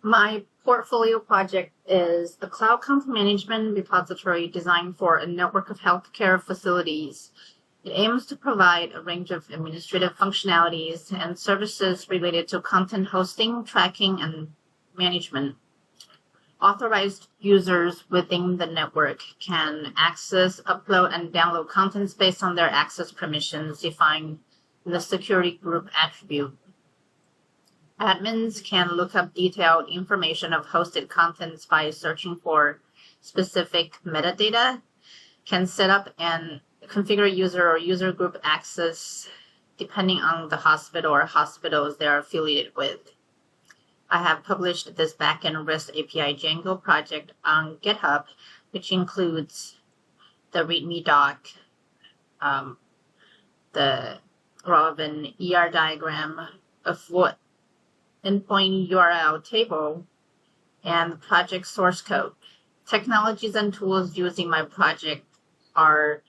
My portfolio project is a cloud content management repository designed for a network of healthcare facilities. It aims to provide a range of administrative functionalities and services related to content hosting, tracking, and management. Authorized users within the network can access, upload, and download contents based on their access permissions defined in the security group attribute. Admins can look up detailed information of hosted contents by searching for specific metadata, can set up and configure user or user group access depending on the hospital or hospitals they're affiliated with. I have published this Backend REST API Django project on GitHub, which includes the README doc, the relevant ER diagram, a full endpoint URL table, and the project source code. Technologies and tools used in my project are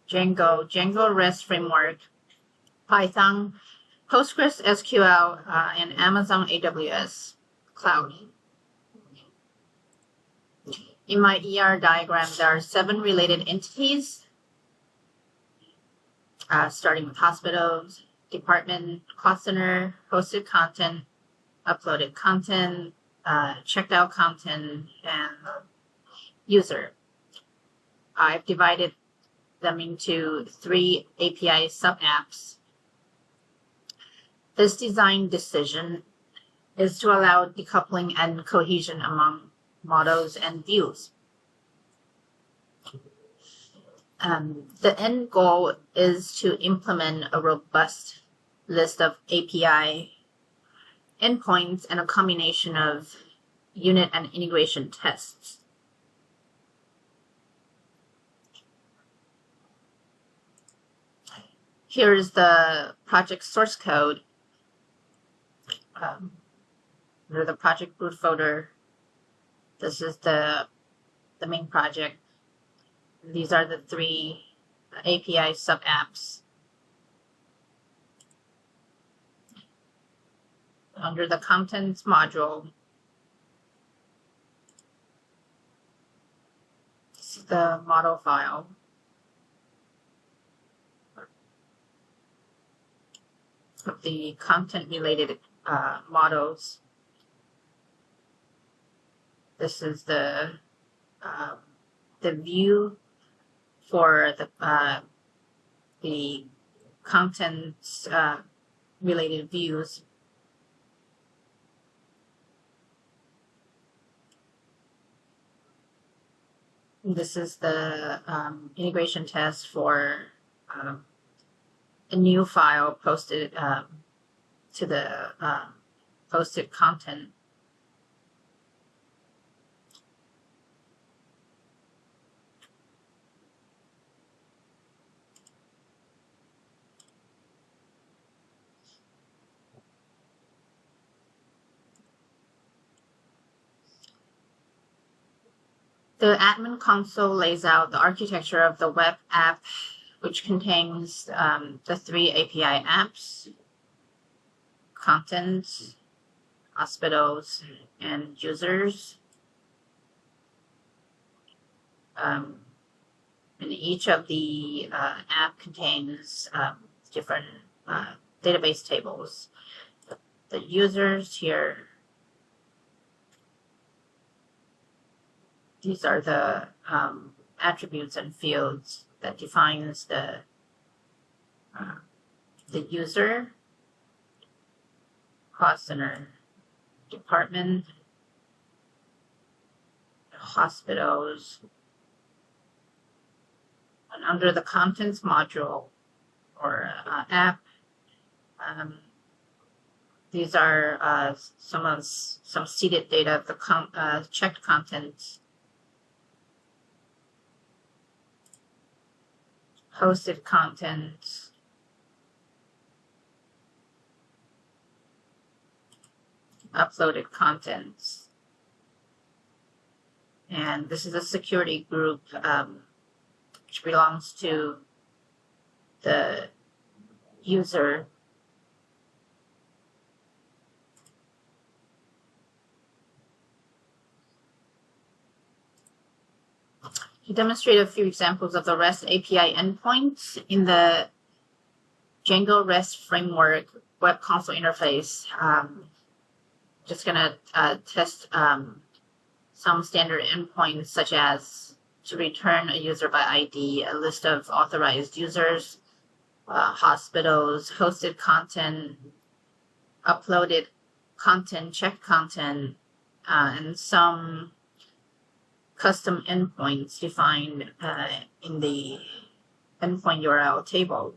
Django REST framework, Python, Postgres SQL, and Amazon AWS Cloud. In my ER diagram, there are 7 related entities, starting with hospitals, department, cost center, hosted content, uploaded content, checked out content, and user. I've divided them into 3 API sub-apps. This design decision is to allow decoupling and cohesion among models and views. The end goal is to implement a robust list of API endpoints and a combination of unit and integration tests. Here is the project source code. Under the project root folder, this is the main project. These are the 3 API sub-apps. Under the contents module, this is the model file. Of the content-related models. This is the view for the contents related views. This is the integration test for a new file posted to the posted content. The admin console lays out the architecture of the web app, which contains the 3 API apps, contents, hospitals, and users. And each of the app contains different database tables. The users here, these are the attributes and fields that defines the user, cost center, department, hospitals, and under the contents module or app, these are some seeded data of the checked contents, hosted contents, uploaded contents, and this is a security group which belongs to the user. To demonstrate a few examples of the REST API endpoints in the Django REST framework web console interface, just gonna test some standard endpoints such as to return a user by ID, a list of authorized users, hospitals, hosted content, uploaded content, checked content, and some custom endpoints defined in the endpoint URL table.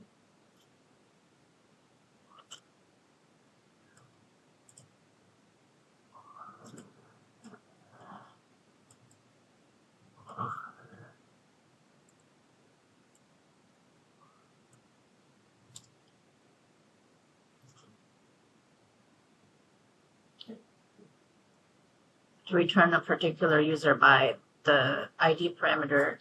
To return a particular user by the ID parameter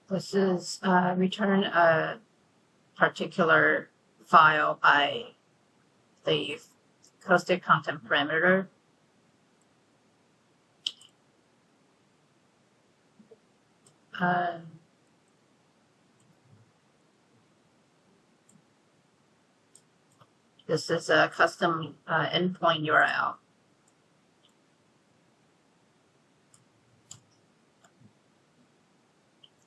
this is return a particular file by the hosted content parameter. This is a custom endpoint URL.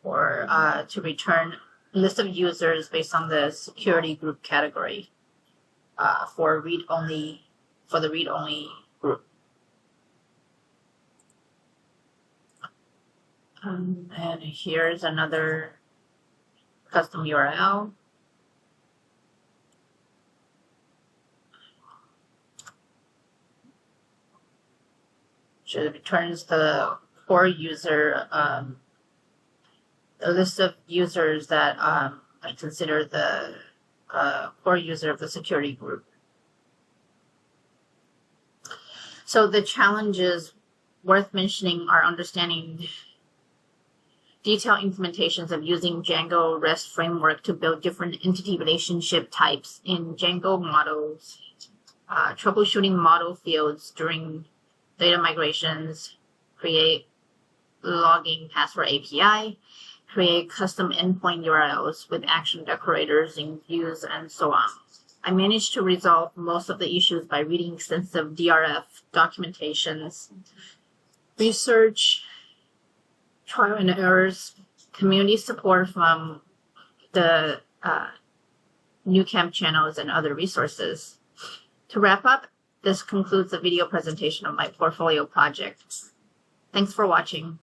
Or to return a list of users based on the security group category for the read-only group. And here's another custom URL. Which returns the core user, a list of users that I consider the core user of the security group. So the challenges worth mentioning are understanding detailed implementations of using Django REST framework to build different entity relationship types in Django models, troubleshooting model fields during data migrations, create logging password API, create custom endpoint URLs with action decorators in views, and so on. I managed to resolve most of the issues by reading extensive DRF documentations, research, trial and errors, community support from the Nucamp channels, and other resources. To wrap up, this concludes the video presentation of my portfolio project. Thanks for watching.